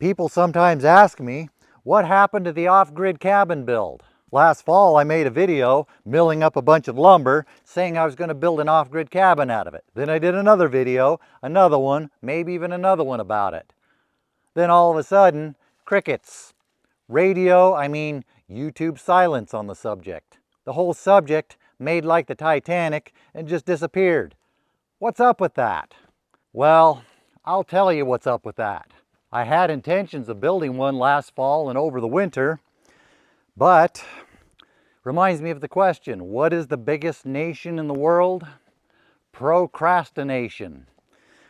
People sometimes ask me, what happened to the off-grid cabin build? Last fall I made a video milling up a bunch of lumber saying I was going to build an off-grid cabin out of it. Then I did another video, another one, maybe even another one about it. Then all of a sudden, crickets. YouTube silence on the subject. The whole subject made like the Titanic and just disappeared. What's up with that? Well, I'll tell you what's up with that. I had intentions of building one last fall and over the winter, but reminds me of the question, what is the biggest nation in the world? Procrastination.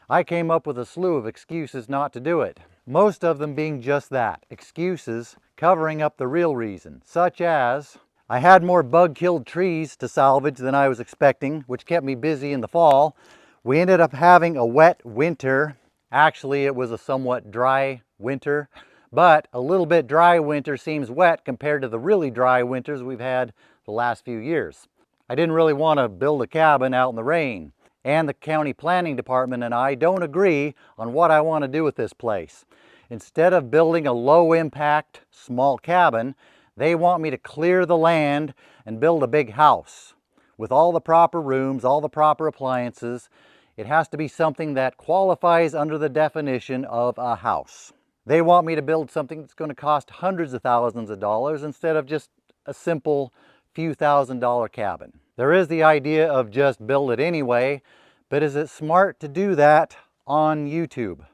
I came up with a slew of excuses not to do it. Most of them being just that, excuses covering up the real reason, such as I had more bug-killed trees to salvage than I was expecting, which kept me busy in the fall. We ended up having a wet winter. Actually, it was a somewhat dry winter, but a little bit dry winter seems wet compared to the really dry winters we've had the last few years. I didn't really want to build a cabin out in the rain, and the county planning department and I don't agree on what I want to do with this place. Instead of building a low-impact, small cabin, they want me to clear the land and build a big house with all the proper rooms, all the proper appliances. It has to be something that qualifies under the definition of a house. They want me to build something that's going to cost hundreds of thousands of dollars instead of just a simple few $1,000 cabin. There is the idea of just build it anyway, but is it smart to do that on YouTube?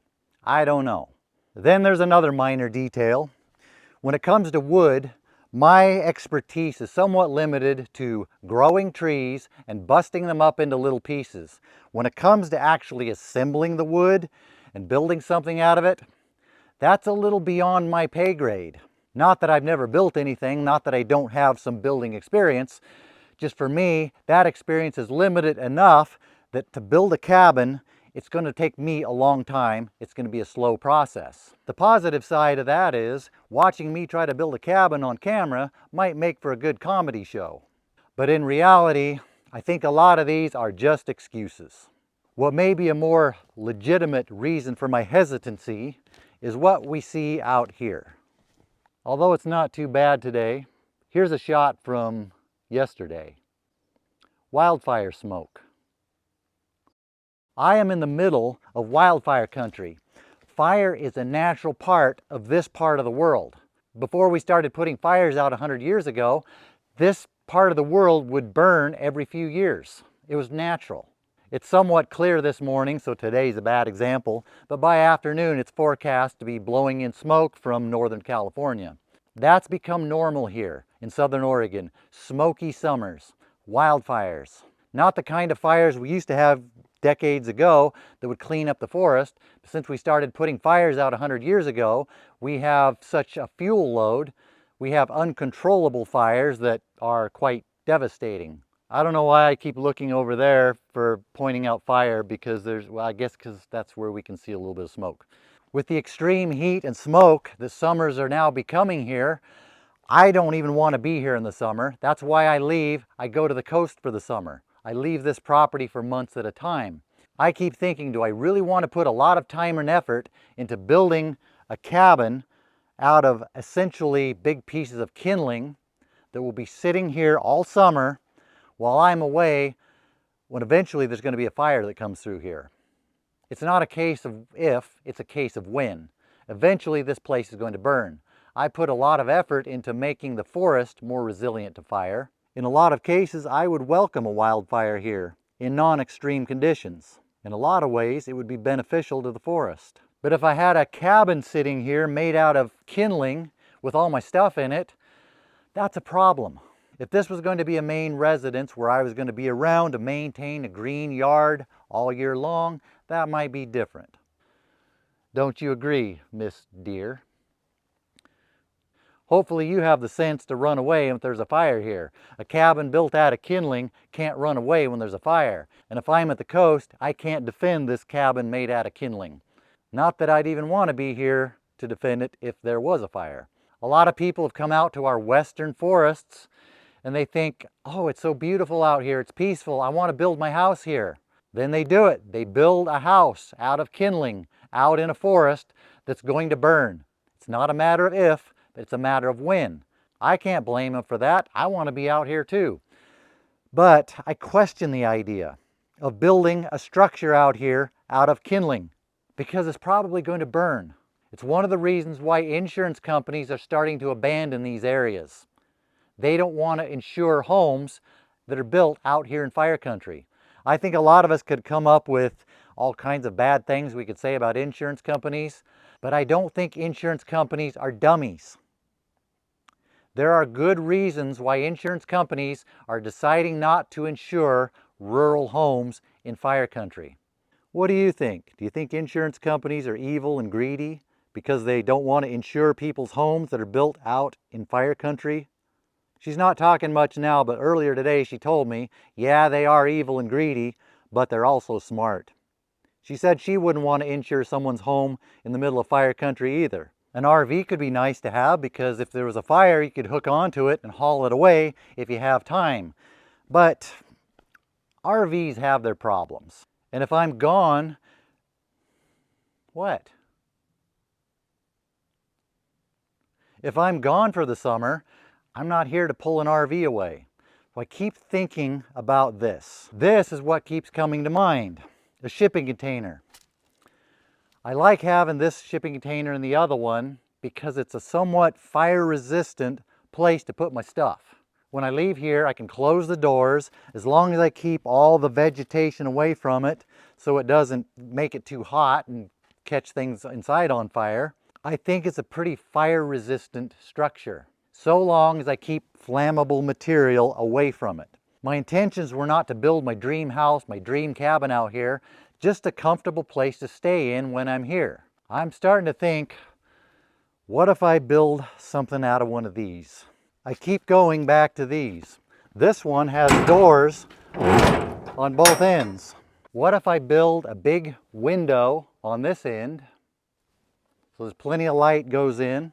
I don't know. Then there's another minor detail. When it comes to wood, my expertise is somewhat limited to growing trees and busting them up into little pieces. When it comes to actually assembling the wood and building something out of it, that's a little beyond my pay grade. Not that I've never built anything, not that I don't have some building experience. Just for me, that experience is limited enough that to build a cabin, it's going to take me a long time. It's going to be a slow process. The positive side of that is watching me try to build a cabin on camera might make for a good comedy show. But in reality, I think a lot of these are just excuses. What may be a more legitimate reason for my hesitancy is what we see out here. Although it's not too bad today, here's a shot from yesterday. Wildfire smoke. I am in the middle of wildfire country. Fire is a natural part of this part of the world. Before we started putting fires out 100 years ago, this part of the world would burn every few years. It was natural. It's somewhat clear this morning, so today's a bad example, but by afternoon it's forecast to be blowing in smoke from Northern California. That's become normal here in Southern Oregon. Smoky summers, wildfires. Not the kind of fires we used to have decades ago that would clean up the forest. Since we started putting fires out 100 years ago, we have such a fuel load. We have uncontrollable fires that are quite devastating. I don't know why I keep looking over there for pointing out fire, because I guess because that's where we can see a little bit of smoke. With the extreme heat and smoke that summers are now becoming here, I don't even want to be here in the summer. That's why I leave. I go to the coast for the summer. I leave this property for months at a time. I keep thinking, do I really want to put a lot of time and effort into building a cabin out of essentially big pieces of kindling that will be sitting here all summer while I'm away, when eventually there's going to be a fire that comes through here? It's not a case of if, it's a case of when. Eventually this place is going to burn. I put a lot of effort into making the forest more resilient to fire. In a lot of cases, I would welcome a wildfire here in non-extreme conditions. In a lot of ways, it would be beneficial to the forest. But if I had a cabin sitting here made out of kindling with all my stuff in it, that's a problem. If this was going to be a main residence where I was going to be around to maintain a green yard all year long, that might be different. Don't you agree, Miss Deer? Hopefully you have the sense to run away if there's a fire here. A cabin built out of kindling can't run away when there's a fire. And if I'm at the coast, I can't defend this cabin made out of kindling. Not that I'd even want to be here to defend it if there was a fire. A lot of people have come out to our western forests and they think, oh, it's so beautiful out here, it's peaceful, I want to build my house here. Then they do it. They build a house out of kindling, out in a forest that's going to burn. It's not a matter of if, but it's a matter of when. I can't blame them for that. I want to be out here too. But I question the idea of building a structure out here out of kindling because it's probably going to burn. It's one of the reasons why insurance companies are starting to abandon these areas. They don't want to insure homes that are built out here in fire country. I think a lot of us could come up with all kinds of bad things we could say about insurance companies, but I don't think insurance companies are dummies. There are good reasons why insurance companies are deciding not to insure rural homes in fire country. What do you think? Do you think insurance companies are evil and greedy because they don't want to insure people's homes that are built out in fire country? She's not talking much now, but earlier today she told me, yeah, they are evil and greedy, but they're also smart. She said she wouldn't want to insure someone's home in the middle of fire country either. An RV could be nice to have because if there was a fire, you could hook onto it and haul it away if you have time. But RVs have their problems. And if I'm gone, what? If I'm gone for the summer, I'm not here to pull an RV away. So I keep thinking about this. This is what keeps coming to mind. A shipping container. I like having this shipping container and the other one because it's a somewhat fire-resistant place to put my stuff. When I leave here, I can close the doors as long as I keep all the vegetation away from it so it doesn't make it too hot and catch things inside on fire. I think it's a pretty fire-resistant structure, so long as I keep flammable material away from it. My intentions were not to build my dream house, my dream cabin out here, just a comfortable place to stay in when I'm here. I'm starting to think, what if I build something out of one of these? I keep going back to these. This one has doors on both ends. What if I build a big window on this end so there's plenty of light goes in?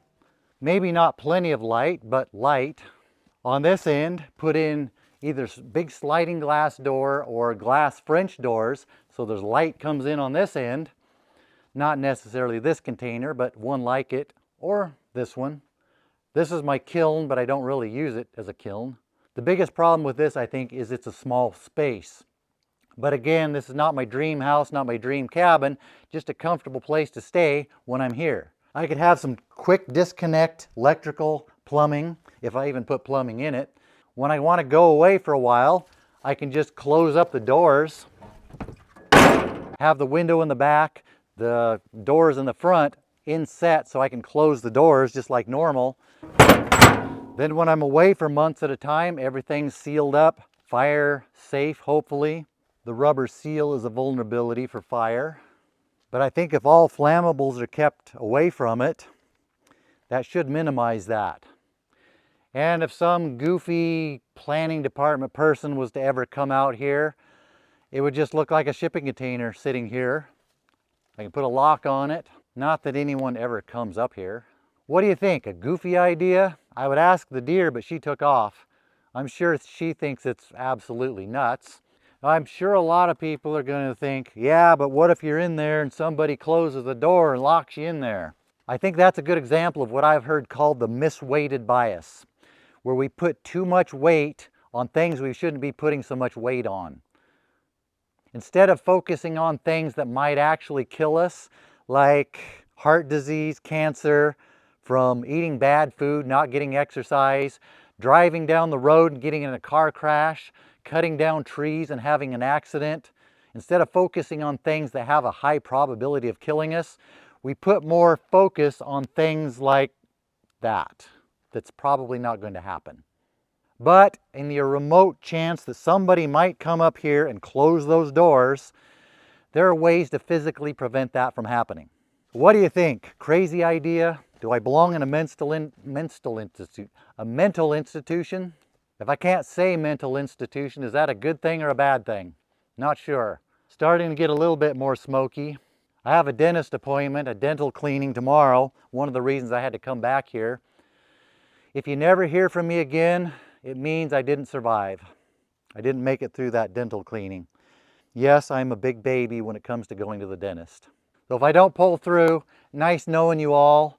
Maybe not plenty of light, but light. On this end, put in either big sliding glass door or glass French doors so there's light comes in on this end. Not necessarily this container, but one like it, or this one. This is my kiln, but I don't really use it as a kiln. The biggest problem with this, I think, is it's a small space. But again, this is not my dream house, not my dream cabin, just a comfortable place to stay when I'm here. I could have some quick disconnect electrical plumbing, if I even put plumbing in it. When I want to go away for a while, I can just close up the doors, have the window in the back, the doors in the front inset so I can close the doors just like normal. Then when I'm away for months at a time, everything's sealed up, fire safe, hopefully. The rubber seal is a vulnerability for fire. But I think if all flammables are kept away from it, that should minimize that. And if some goofy planning department person was to ever come out here, it would just look like a shipping container sitting here. I can put a lock on it. Not that anyone ever comes up here. What do you think? A goofy idea? I would ask the deer, but she took off. I'm sure she thinks it's absolutely nuts. I'm sure a lot of people are going to think, yeah, but what if you're in there and somebody closes the door and locks you in there? I think that's a good example of what I've heard called the misweighted bias, where we put too much weight on things we shouldn't be putting so much weight on. Instead of focusing on things that might actually kill us, like heart disease, cancer, from eating bad food, not getting exercise, driving down the road and getting in a car crash, cutting down trees and having an accident, instead of focusing on things that have a high probability of killing us, we put more focus on things like that's probably not going to happen. But in the remote chance that somebody might come up here and close those doors, there are ways to physically prevent that from happening. What do you think? Crazy idea? Do I belong in a mental institution? If I can't say mental institution, is that a good thing or a bad thing? Not sure. Starting to get a little bit more smoky. I have a dentist appointment, a dental cleaning tomorrow. One of the reasons I had to come back here. If you never hear from me again, it means I didn't survive. I didn't make it through that dental cleaning. Yes, I'm a big baby when it comes to going to the dentist. So if I don't pull through, nice knowing you all.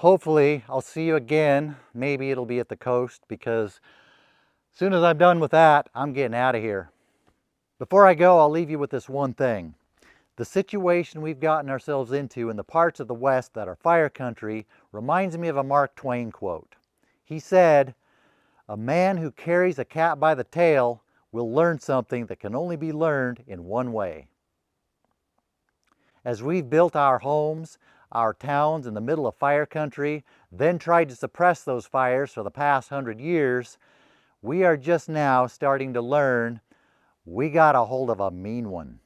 Hopefully I'll see you again. Maybe it'll be at the coast, because as soon as I'm done with that, I'm getting out of here. Before I go, I'll leave you with this one thing. The situation we've gotten ourselves into in the parts of the West that are fire country reminds me of a Mark Twain quote. He said, "A man who carries a cat by the tail will learn something that can only be learned in one way." As we've built our homes, our towns in the middle of fire country, then tried to suppress those fires for the past 100 years, we are just now starting to learn we got a hold of a mean one.